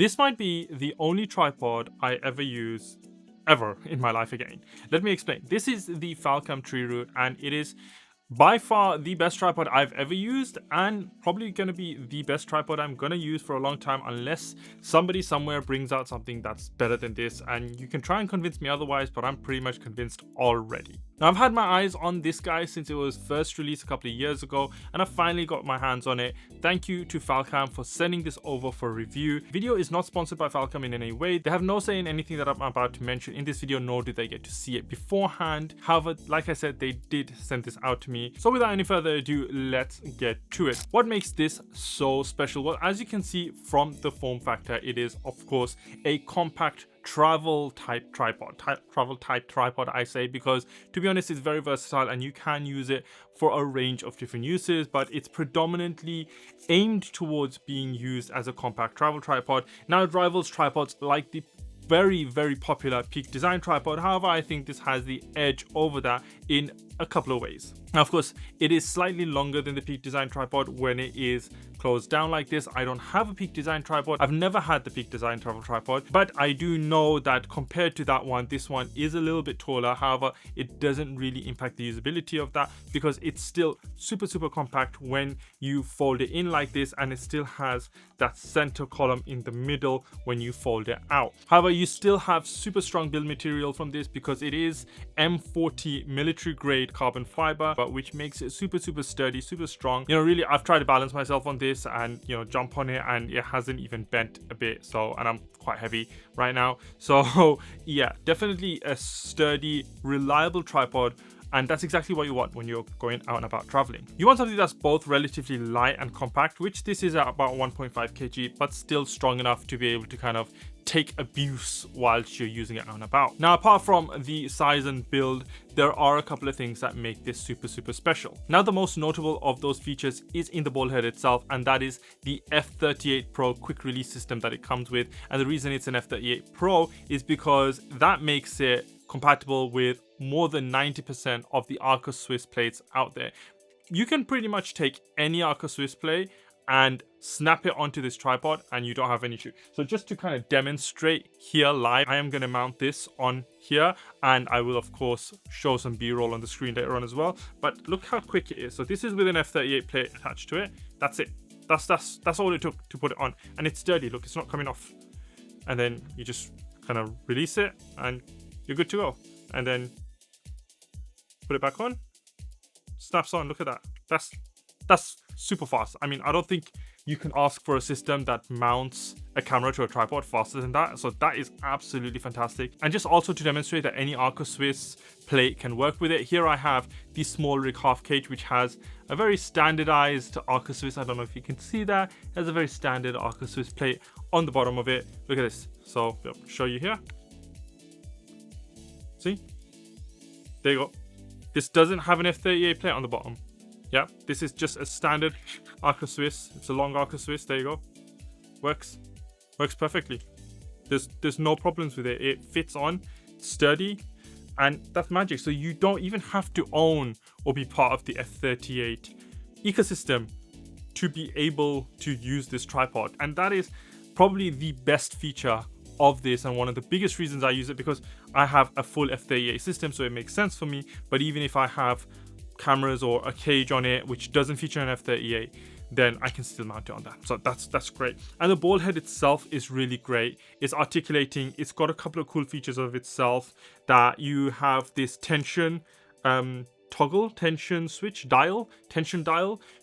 This might be the only tripod I ever use ever in my life again. Let me explain. This is the Falcam Treeroot, and it is by far the best tripod I've ever used, and probably going to be the best tripod I'm going to use for a long time, unless somebody somewhere brings out something that's better than this. And you can try and convince me otherwise, but I'm pretty much convinced already. Now, I've had my eyes on this guy since it was first released a couple of years ago, and I finally got my hands on it. Thank you to Falcam for sending this over for review. Video is not sponsored by Falcam in any way. They have no say in anything that I'm about to mention in this video, nor do they get to see it beforehand. However, like I said, they did send this out to me. So without any further ado, let's get to it. What makes this so special? Well, as you can see from the form factor, it is of course a compact travel type tripod, I say, because to be honest, it's very versatile and you can use it for a range of different uses, but it's predominantly aimed towards being used as a compact travel tripod. Now, it rivals tripods like the very popular Peak Design tripod. However, I think this has the edge over that in a couple of ways. Now, of course, it is slightly longer than the Peak Design tripod when it is closed down like this. I don't have a Peak Design tripod. I've never had the Peak Design travel tripod, but I do know that compared to that one, this one is a little bit taller. However, it doesn't really impact the usability of that because it's still super compact when you fold it in like this, and it still has that center column in the middle when you fold it out. However, you still have super strong build material from this because it is M40 military grade carbon fiber, but which makes it super sturdy, super strong. You know, really, I've tried to balance myself on this and, you know, jump on it, and it hasn't even bent a bit. So, and I'm quite heavy right now. So yeah, definitely a sturdy, reliable tripod. And that's exactly what you want when you're going out and about traveling. You want something that's both relatively light and compact, which this is at about 1.5 kg, but still strong enough to be able to kind of take abuse whilst you're using it out and about. Now, apart from the size and build, there are a couple of things that make this super special. Now, the most notable of those features is in the ball head itself, and that is the F38 Pro quick release system that it comes with. And the reason it's an F38 Pro is because that makes it compatible with more than 90% of the Arca Swiss plates out there. You can pretty much take any Arca Swiss plate and snap it onto this tripod and you don't have any issue. So just to kind of demonstrate here live, I am going to mount this on here, and I will of course show some B-roll on the screen later on as well. But look how quick it is. So this is with an F38 plate attached to it. That's it. That's all it took to put it on, and it's sturdy. Look, it's not coming off. And then you just kind of release it and you're good to go. And then put it back on, snaps on. Look at that. That's super fast. I mean, I don't think you can ask for a system that mounts a camera to a tripod faster than that. So that is absolutely fantastic. And just also to demonstrate that any Arca Swiss plate can work with it, here I have the small rig half cage, which has a very standardized Arca Swiss. I don't know if you can see that. It has a very standard Arca Swiss plate on the bottom of it. Look at this. So I'll show you here. See? There you go. This doesn't have an F38 plate on the bottom. Yeah, this is just a standard Arca Swiss. It's a long Arca Swiss. There you go. Works perfectly. There's no problems with it. It fits on, sturdy, and that's magic. So you don't even have to own or be part of the F38 ecosystem to be able to use this tripod. And that is probably the best feature of this, and one of the biggest reasons I use it, because I have a full F38 system, so it makes sense for me. But even if I have cameras or a cage on it which doesn't feature an F38, then I can still mount it on that. So that's great. And the ball head itself is really great. It's articulating. It's got a couple of cool features of itself, that you have this tension toggle, tension dial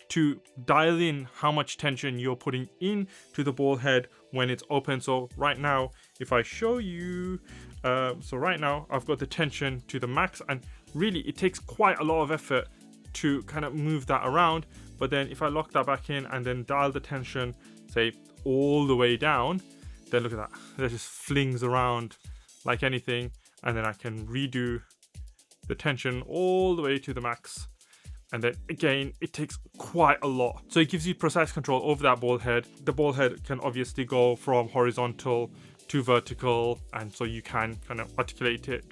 to dial in how much tension you're putting in to the ball head when it's open. So right now, if I show you, so right now I've got the tension to the max, and really it takes quite a lot of effort to kind of move that around. But then if I lock that back in and then dial the tension, say all the way down, then look at that. That just flings around like anything. And then I can redo the tension all the way to the max. And then again, it takes quite a lot. So it gives you precise control over that ball head. The ball head can obviously go from horizontal to vertical, and so you can kind of articulate it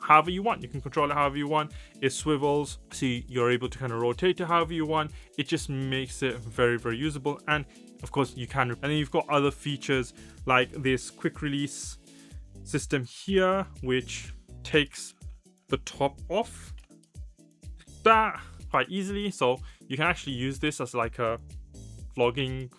however you want. You can control it however you want. It swivels, so you're able to kind of rotate it however you want. It just makes it very usable, and of course you can. And then you've got other features like this quick release system here, which takes the top off that quite easily. So you can actually use this as like a vlogging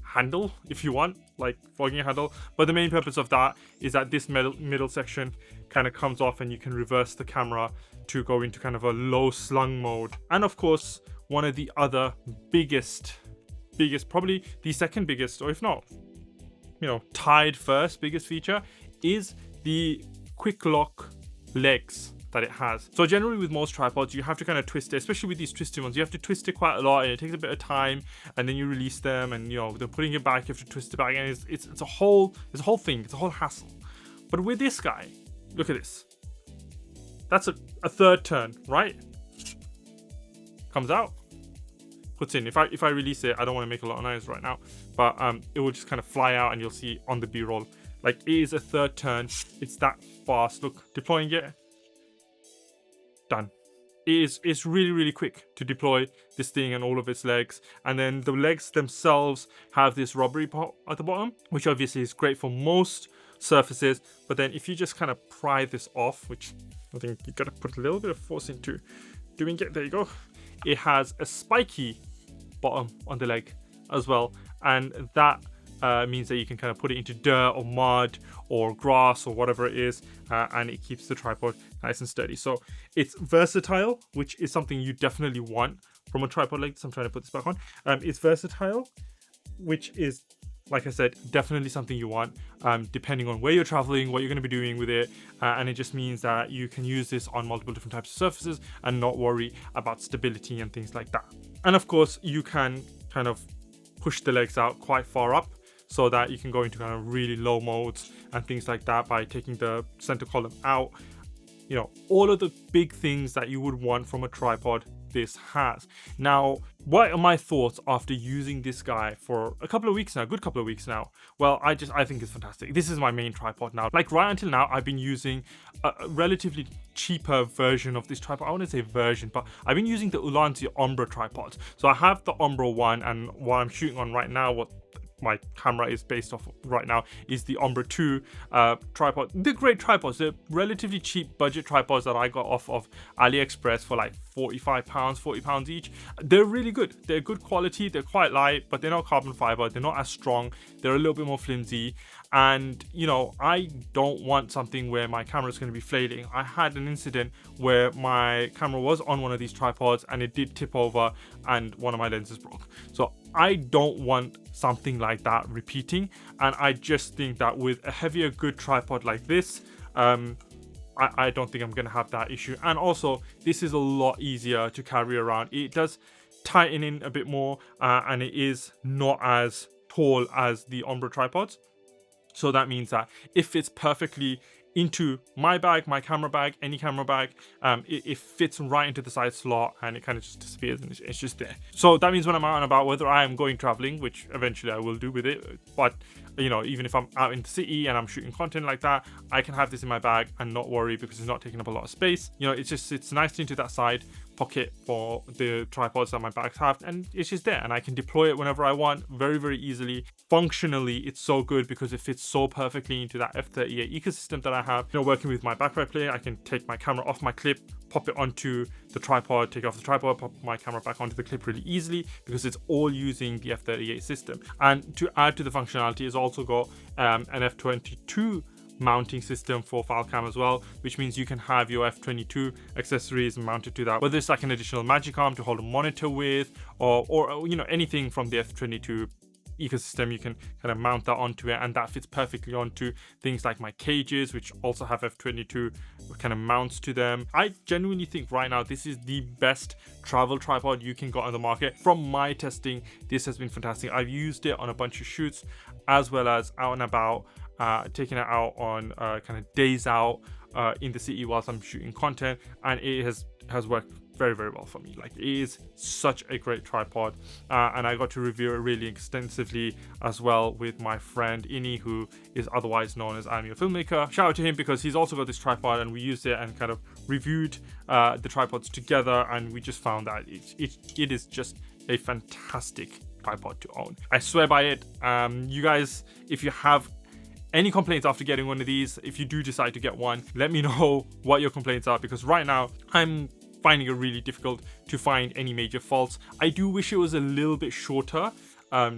handle if you want, like vlogging handle. But the main purpose of that is that this middle section kind of comes off, and you can reverse the camera to go into kind of a low slung mode. And of course, one of the other biggest, probably the second biggest, or if not, tied first biggest feature is the quick lock legs that it has. So generally with most tripods, you have to kind of twist it, especially with these twisted ones. You have to twist it quite a lot, and it takes a bit of time, and then you release them, and they're putting it back, you have to twist it back, and it's a whole thing, it's a whole hassle. But with this guy, look at this. That's a third turn, right? Comes out, puts in. If I release it, I don't want to make a lot of noise right now, but it will just kind of fly out, and you'll see on the B-roll, like it is a third turn. It's that fast. Look, deploying it, done. It's really, really quick to deploy this thing and all of its legs. And then the legs themselves have this rubbery part at the bottom, which obviously is great for most surfaces. But then if you just kind of pry this off, which I think you gotta put a little bit of force into doing it, there you go. It has a spiky bottom on the leg as well, and that means that you can kind of put it into dirt or mud or grass or whatever it is, and it keeps the tripod nice and sturdy. So it's versatile, which is something you definitely want from a tripod like this. I'm trying to put this back on. It's versatile, which is, like I said, definitely something you want, depending on where you're traveling, what you're going to be doing with it, and it just means that you can use this on multiple different types of surfaces and not worry about stability and things like that. And of course, you can kind of push the legs out quite far up, so that you can go into kind of really low modes and things like that by taking the center column out. All of the big things that you would want from a tripod, this has. Now, what are my thoughts after using this guy for a couple of weeks now, good couple of weeks now? Well, I think it's fantastic. This is my main tripod now. Like right until now, I've been using a relatively cheaper version of this tripod. I wouldn't say version, but I've been using the Ulanzi Umbra tripods. So I have the Umbra one, and what I'm shooting on right now, what my camera is based off of right now, is the Umbra 2 tripod. They're great tripods. They're relatively cheap budget tripods that I got off of AliExpress for like £45, £40 each. They're really good. They're good quality. They're quite light, but they're not carbon fiber. They're not as strong. They're a little bit more flimsy. And I don't want something where my camera is going to be flailing. I had an incident where my camera was on one of these tripods and it did tip over and one of my lenses broke. So I don't want something like that repeating, and I just think that with a heavier, good tripod like this, I don't think I'm going to have that issue. And also, this is a lot easier to carry around. It does tighten in a bit more, and it is not as tall as the Umbra tripods. So that means that it fits perfectly into my bag, my camera bag, any camera bag. It fits right into the side slot, and it kind of just disappears, and it's just there. So that means when I'm out and about, whether I am going traveling, which eventually I will do with it, but even if I'm out in the city and I'm shooting content like that, I can have this in my bag and not worry, because it's not taking up a lot of space. It's nicely into that side pocket for the tripods that my bags have, and it's just there, and I can deploy it whenever I want very, very easily. Functionally, it's so good because it fits so perfectly into that F38 ecosystem that I have. Working with my backpack player, I can take my camera off my clip, pop it onto the tripod, take it off the tripod, pop my camera back onto the clip really easily, because it's all using the F38 system. And to add to the functionality, it's also got an F22 mounting system for Falcam as well, which means you can have your F22 accessories mounted to that, whether it's like an additional magic arm to hold a monitor with, or anything from the F22 ecosystem, you can kind of mount that onto it, and that fits perfectly onto things like my cages, which also have F22 kind of mounts to them. I genuinely think right now this is the best travel tripod you can get on the market. From my testing, this has been fantastic. I've used it on a bunch of shoots, as well as out and about, taking it out on kind of days out in the city whilst I'm shooting content, and it has worked very, very well for me. Like, it is such a great tripod, and I got to review it really extensively as well with my friend Ini, who is otherwise known as I'm Your Filmmaker. Shout out to him, because he's also got this tripod, and we used it and kind of reviewed the tripods together, and we just found that it is just a fantastic tripod to own. I swear by it. You guys, if you have any complaints after getting one of these, if you do decide to get one, let me know what your complaints are, because right now I'm finding it really difficult to find any major faults. I do wish it was a little bit shorter,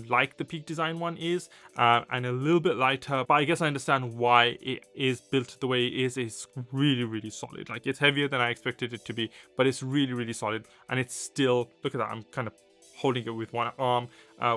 like the Peak Design one is, and a little bit lighter, but I guess I understand why it is built the way it is. It's really, really solid. Like, it's heavier than I expected it to be, but it's really, really solid, and it's still, look at that, I'm kind of holding it with one arm,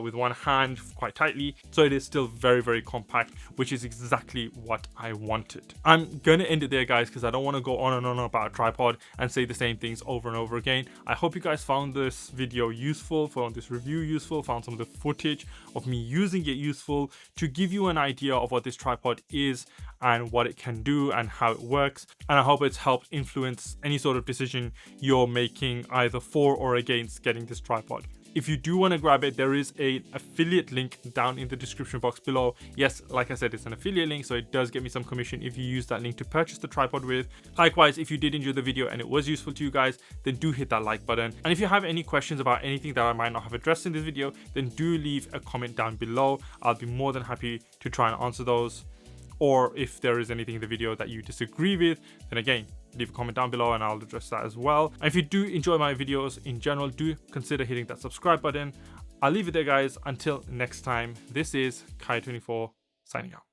with one hand quite tightly, so it is still very, very compact, which is exactly what I wanted. I'm gonna end it there, guys, because I don't want to go on and on about a tripod and say the same things over and over again. I hope you guys found this video useful, found this review useful, found some of the footage of me using it useful, to give you an idea of what this tripod is and what it can do and how it works. And I hope it's helped influence any sort of decision you're making, either for or against getting this tripod. If you do want to grab it, there is an affiliate link down in the description box below. Yes, like I said, it's an affiliate link, so it does get me some commission if you use that link to purchase the tripod with. Likewise, if you did enjoy the video and it was useful to you guys, then do hit that like button. And if you have any questions about anything that I might not have addressed in this video, then do leave a comment down below. I'll be more than happy to try and answer those. Or if there is anything in the video that you disagree with, then again, leave a comment down below and I'll address that as well. And if you do enjoy my videos in general, do consider hitting that subscribe button. I'll leave it there, guys. Until next time, this is Kai24 signing out.